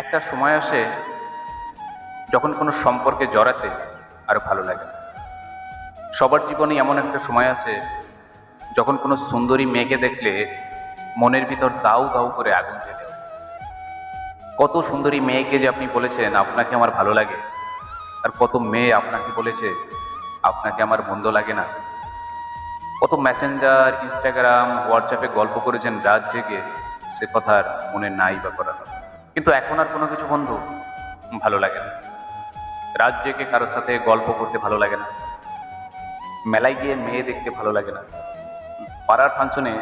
একটা সময় আসে যখন কোনো সম্পর্কে জড়াতে আর ভালো লাগে না। সবার জীবনে এমন একটা সময় আছে যখন কোনো সুন্দরী মেয়েকে দেখলে মনের ভিতর দাউ দাউ করে আগুন জ্বলে ওঠে। কত সুন্দরী মেয়েকে যে আপনি বলেছেন আপনাকে আমার ভালো লাগে, আর কত মেয়ে আপনাকে বলেছে আপনাকে আমার মন্দ লাগে না। কত মেসেঞ্জার, ইনস্টাগ্রাম, হোয়াটসঅ্যাপে গল্প করেছেন রাত জেগে, সে কথা আর মনে নাই বা করা হবে। কিন্তু এখন আর কোনো কিছু বন্ধু ভালো লাগে না। রাত জেগে কারোর সাথে গল্প করতে ভালো লাগে না, মেলায় গিয়ে মেয়ে দেখতে ভালো লাগে না, পাড়ার ফাংশনে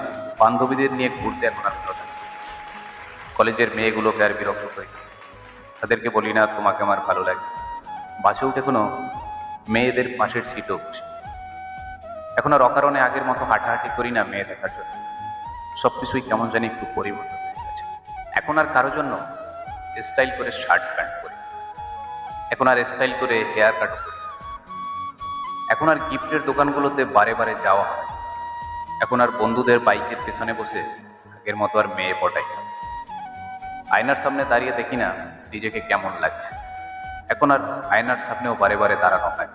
বান্ধবীদের নিয়ে ঘুরতে এখন আর ভালো লাগে না। কলেজের মেয়েগুলোকে আর বিরক্ত করি না, তাদেরকে বলি না তোমাকে আমার ভালো লাগে। বাসে উঠে কোনো মেয়েদের পাশের সিটও বসি। এখন আর অকারণে আগের মতো হাঁটাহাঁটি করি না মেয়ে দেখার জন্য। সবকিছুই কেমন জানি একটু পরিবর্তন হয়ে গেছে। এখন আর কারোর জন্য স্টাইল করে শার্ট প্যান্ট করি, এখন আর স্টাইল করে হেয়ার কাট করি, এখন আর গিফটের দোকানগুলোতে বারে বারে যাওয়া হয়, এখন আর বন্ধুদের বাইকের পেছনে বসে আগের মতো আর মেয়ে পটাই না। আয়নার সামনে দাঁড়িয়ে দেখি না নিজেকে কেমন লাগছে, এখন আর আয়নার সামনেও বারে বারে দাঁড়ানো হয়।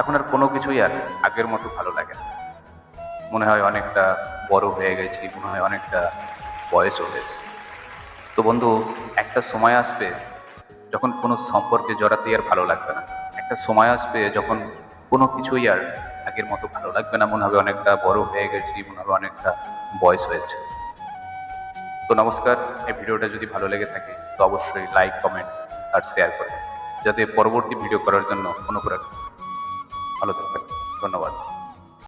এখন আর কোনো কিছুই আর আগের মতো ভালো লাগে না। মনে হয় অনেকটা বড় হয়ে গেছি, মনে হয় অনেকটা বয়স হয়েছে। তো বন্ধু, একটা সময় আসবে যখন কোনো সম্পর্কে জড়াতে আর ভালো লাগবে না। একটা সময় আসবে যখন কোনো কিছুই আর আগের মতো ভালো লাগবে না। মনে হবে অনেকটা বড় হয়ে গেছি, মনে হবে অনেকটা বয়স হয়েছে। তো নমস্কার, এই ভিডিওটা যদি ভালো লেগে থাকে তো অবশ্যই লাইক, কমেন্ট আর শেয়ার করবেন, যাতে পরবর্তী ভিডিও করার জন্য অনুপ্রেরণা। ভালো থাকবেন, ধন্যবাদ।